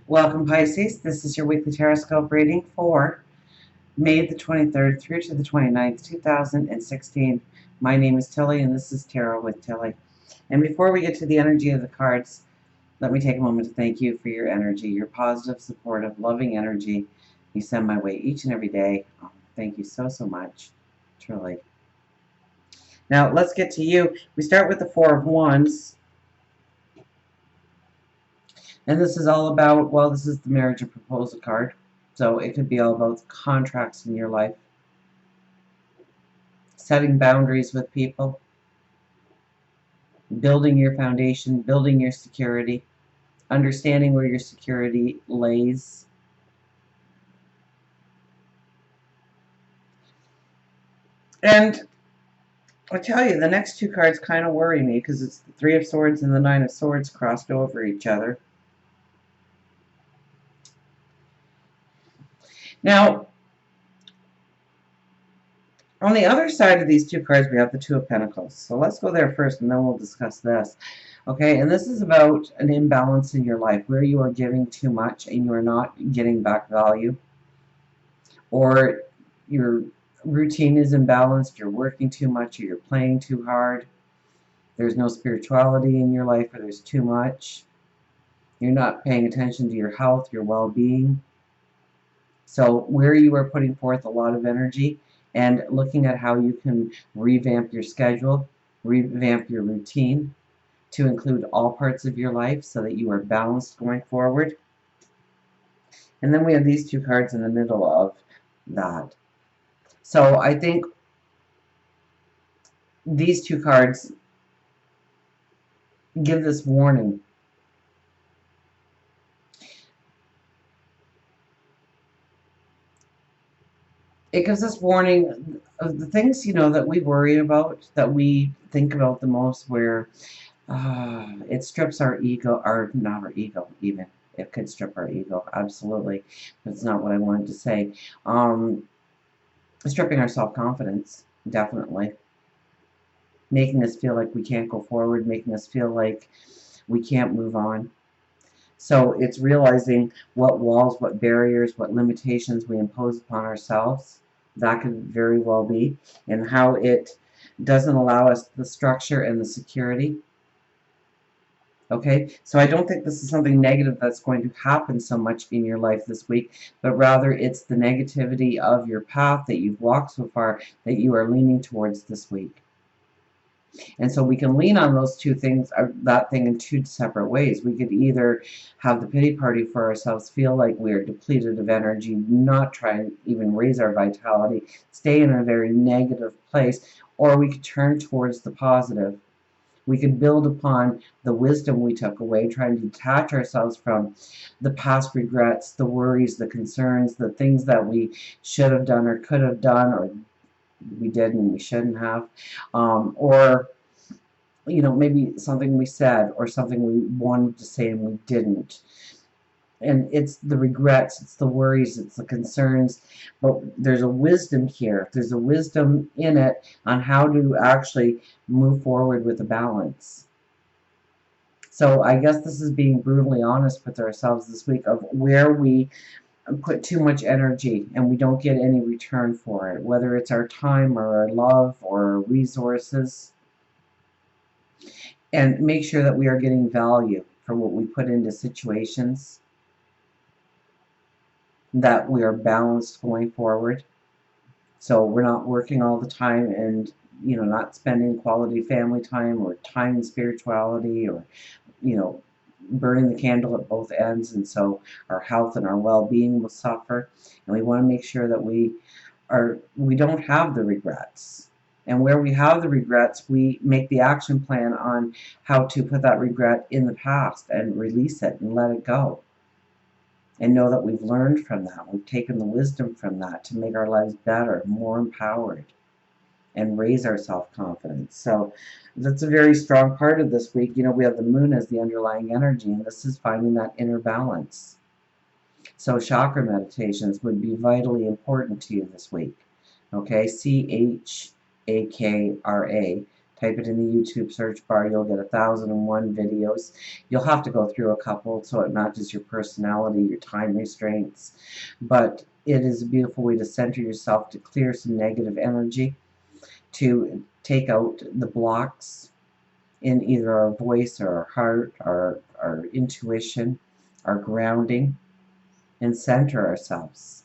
Welcome, Pisces. This is your weekly Teroscope reading for May the 23rd through to the 29th, 2016. My name is Tilly, and this is Tarot with Tilly. And before we get to the energy of the cards, let me take a moment to thank you for your energy, your positive, supportive, loving energy you send my way each and every day. Thank you so, so much. Truly. Now, let's get to you. We start with the Four of Wands. And this is all about, well, this is the marriage and proposal card. So it could be all about contracts in your life, setting boundaries with people, building your foundation, building your security, understanding where your security lays. And I tell you, the next two cards kind of worry me because it's the Three of Swords and the Nine of Swords crossed over each other. Now, on the other side of these two cards, we have the Two of Pentacles. So let's go there first, and then we'll discuss this. Okay, and this is about an imbalance in your life where you are giving too much and you are not getting back value. Or your routine is imbalanced, you're working too much, or you're playing too hard. There's no spirituality in your life, or there's too much. You're not paying attention to your health, your well-being. So where you are putting forth a lot of energy and looking at how you can revamp your schedule, revamp your routine to include all parts of your life so that you are balanced going forward. And then we have these two cards in the middle of that. So I think these two cards give this warning. It gives us warning of the things, that we worry about, that we think about the most, where it strips our ego, or not our ego even. It could strip our ego, absolutely. That's not what I wanted to say. Stripping our self-confidence, definitely. Making us feel like we can't go forward, making us feel like we can't move on. So it's realizing what walls, what barriers, what limitations we impose upon ourselves. That could very well be. And how it doesn't allow us the structure and the security. Okay, so I don't think this is something negative that's going to happen so much in your life this week, but rather it's the negativity of your path that you've walked so far that you are leaning towards this week. And so we can lean on those two things, that thing, in two separate ways. We could either have the pity party for ourselves, feel like we're depleted of energy, not try and even raise our vitality, stay in a very negative place, or we could turn towards the positive. We could build upon the wisdom we took away, trying to detach ourselves from the past regrets, the worries, the concerns, the things that we should have done or could have done, or we did and we shouldn't have, or maybe something we said or something we wanted to say and we didn't. And it's the regrets, it's the worries, it's the concerns, but there's a wisdom here. There's a wisdom in it on how to actually move forward with a balance. So I guess this is being brutally honest with ourselves this week of where we put too much energy and we don't get any return for it, whether it's our time or our love or our resources. And make sure that we are getting value for what we put into situations, that we are balanced going forward. So we're not working all the time and, not spending quality family time or time in spirituality, or, burning the candle at both ends. And so our health and our well-being will suffer. And we want to make sure that we don't have the regrets. And where we have the regrets, we make the action plan on how to put that regret in the past and release it and let it go. And know that we've learned from that. We've taken the wisdom from that to make our lives better, more empowered, and raise our self-confidence. So that's a very strong part of this week. We have the moon as the underlying energy, and this is finding that inner balance. So chakra meditations would be vitally important to you this week. Okay, CHAKRA Type it in the YouTube search bar. You'll get 1,001 videos. You'll have to go through a couple so it matches your personality, your time restraints. But it is a beautiful way to center yourself, to clear some negative energy, to take out the blocks in either our voice or our heart, our intuition, our grounding, and center ourselves.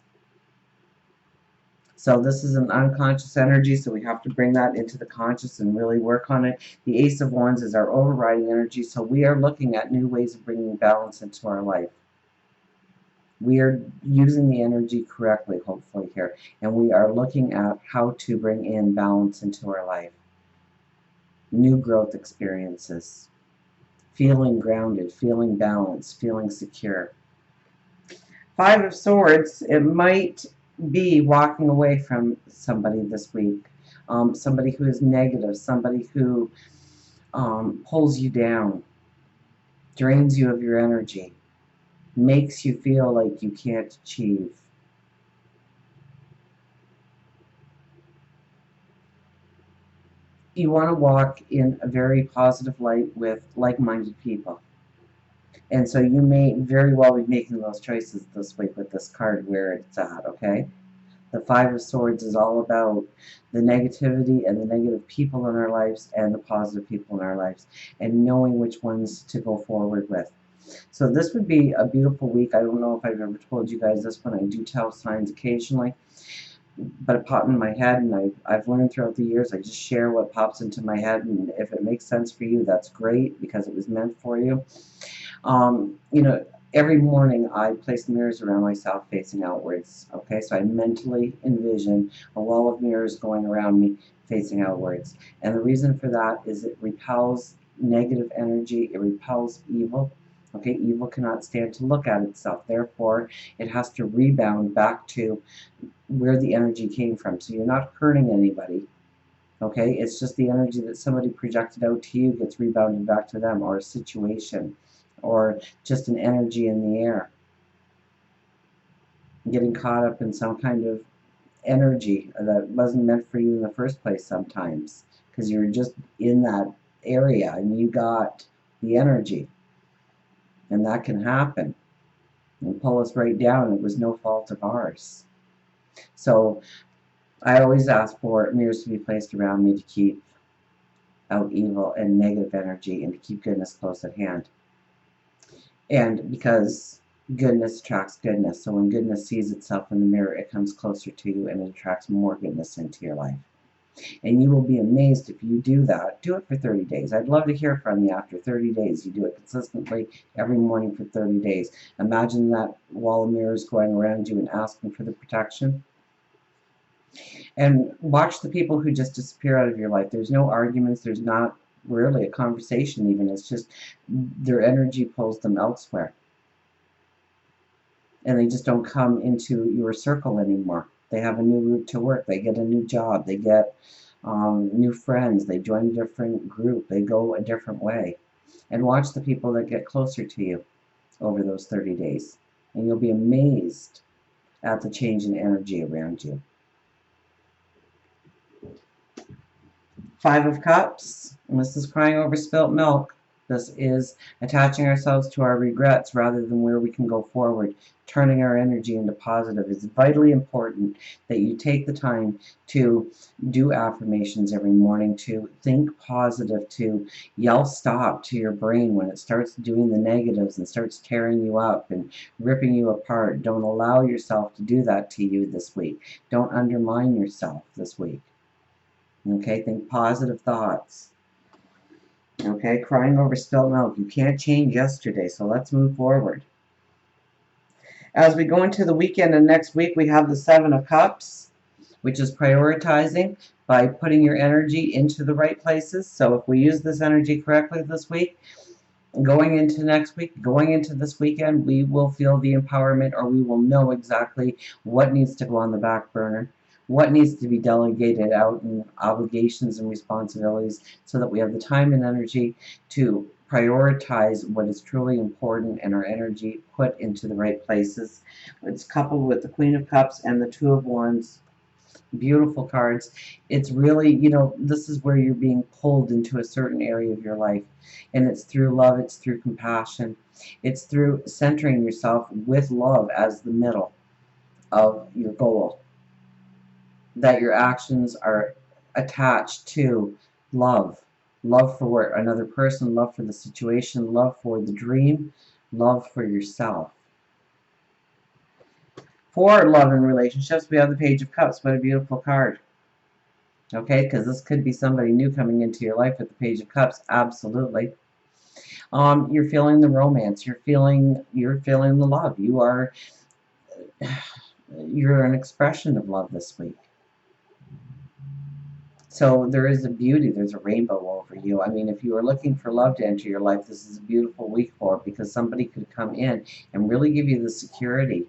So this is an unconscious energy, so we have to bring that into the conscious and really work on it. The Ace of Wands is our overriding energy, so we are looking at new ways of bringing balance into our life. We are using the energy correctly, hopefully, here, and we are looking at how to bring in balance into our life. New growth experiences. Feeling grounded, feeling balanced, feeling secure. Five of Swords, it might be walking away from somebody this week. Somebody who is negative, somebody who pulls you down, drains you of your energy, makes you feel like you can't achieve. You want to walk in a very positive light with like-minded people. And so you may very well be making those choices this week with this card where it's at, okay? The Five of Swords is all about the negativity and the negative people in our lives and the positive people in our lives, and knowing which ones to go forward with. So this would be a beautiful week. I don't know if I've ever told you guys this one. I do tell signs occasionally, but it popped in my head, and I've learned throughout the years, I just share what pops into my head, and if it makes sense for you, that's great, because it was meant for you. You know, every morning I place mirrors around myself facing outwards. Okay, so I mentally envision a wall of mirrors going around me facing outwards. And the reason for that is it repels negative energy, it repels evil. Okay, evil cannot stand to look at itself. Therefore, it has to rebound back to where the energy came from. So you're not hurting anybody. Okay, it's just the energy that somebody projected out to you gets rebounded back to them, or a situation, or just an energy in the air. Getting caught up in some kind of energy that wasn't meant for you in the first place sometimes, because you're just in that area and you got the energy. And that can happen and pull us right down. It was no fault of ours. So I always ask for mirrors to be placed around me to keep out evil and negative energy and to keep goodness close at hand. And because goodness attracts goodness, so when goodness sees itself in the mirror, it comes closer to you and it attracts more goodness into your life. And you will be amazed if you do that. Do it for 30 days. I'd love to hear from you after 30 days. You do it consistently every morning for 30 days. Imagine that wall of mirrors going around you and asking for the protection. And watch the people who just disappear out of your life. There's no arguments. There's not really a conversation even. It's just their energy pulls them elsewhere. And they just don't come into your circle anymore. They have a new route to work. They get a new job. They get new friends. They join a different group. They go a different way. And watch the people that get closer to you over those 30 days. And you'll be amazed at the change in energy around you. Five of Cups, and this is crying over spilt milk. This is attaching ourselves to our regrets rather than where we can go forward, turning our energy into positive. It's vitally important that you take the time to do affirmations every morning, to think positive, to yell stop to your brain when it starts doing the negatives and starts tearing you up and ripping you apart. Don't allow yourself to do that to you this week. Don't undermine yourself this week. Okay, think positive thoughts. Okay, crying over spilled milk. You can't change yesterday, so let's move forward. As we go into the weekend and next week, we have the Seven of Cups, which is prioritizing by putting your energy into the right places. So if we use this energy correctly this week, going into next week, going into this weekend, we will feel the empowerment, or we will know exactly what needs to go on the back burner, what needs to be delegated out in obligations and responsibilities, so that we have the time and energy to prioritize what is truly important and our energy put into the right places. It's coupled with the Queen of Cups and the Two of Wands, Beautiful cards. It's really, you know, this is where you're being pulled into a certain area of your life. And it's through love, it's through compassion. It's through centering yourself with love as the middle of your goal. That your actions are attached to love. Love for another person, love for the situation, love for the dream, love for yourself. For love and relationships, we have the Page of Cups. What a beautiful card. Okay, because this could be somebody new coming into your life with the Page of Cups. Absolutely. You're feeling the romance. You're feeling the love. You're an expression of love this week. So there is a beauty, there's a rainbow over you. I mean, if you are looking for love to enter your life, this is a beautiful week for it, because somebody could come in and really give you the security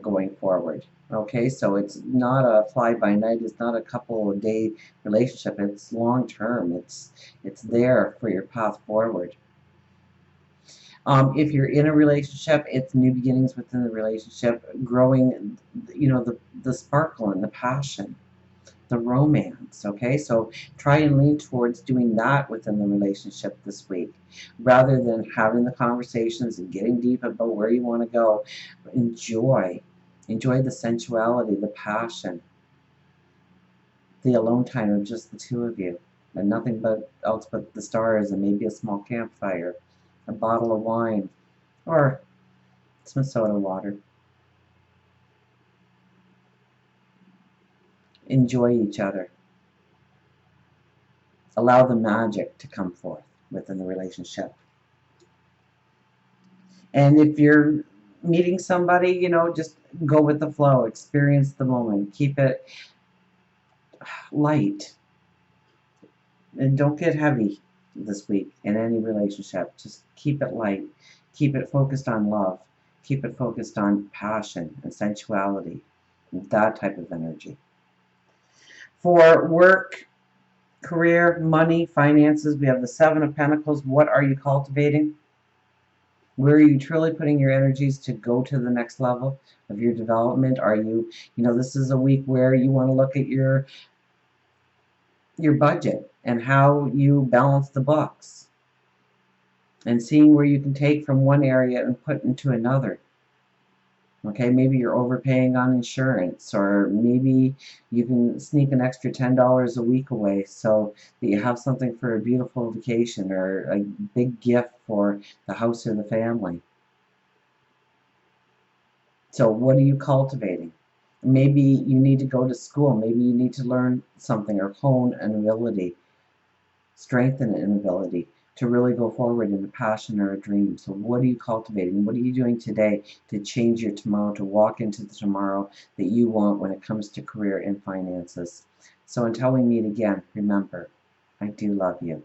going forward. Okay, so it's not a fly-by-night, it's not a couple of day relationship, it's long term. It's there for your path forward. If you're in a relationship, it's new beginnings within the relationship, growing, you know, the sparkle and the passion, the romance. Okay, so try and lean towards doing that within the relationship this week, rather than having the conversations and getting deep about where you want to go. Enjoy the sensuality, the passion, the alone time of just the two of you, and nothing but else but the stars, and maybe a small campfire, a bottle of wine, or some soda water. Enjoy each other. Allow the magic to come forth within the relationship. And if you're meeting somebody, you know, just go with the flow, experience the moment, keep it light, and don't get heavy this week in any relationship. Just keep it light, keep it focused on love, keep it focused on passion and sensuality, that type of energy. For work, career, money, finances, we have the Seven of Pentacles. What are you cultivating? Where are you truly putting your energies to go to the next level of your development? Are you, you know, this is a week where you want to look at your budget and how you balance the books, and seeing where you can take from one area and put into another. Okay, maybe you're overpaying on insurance, or maybe you can sneak an extra $10 a week away so that you have something for a beautiful vacation or a big gift for the house or the family. So what are you cultivating? Maybe you need to go to school. Maybe you need to learn something or hone an ability, strengthen an ability to really go forward in a passion or a dream. So what are you cultivating? What are you doing today to change your tomorrow, to walk into the tomorrow that you want when it comes to career and finances? So until we meet again, remember, I do love you.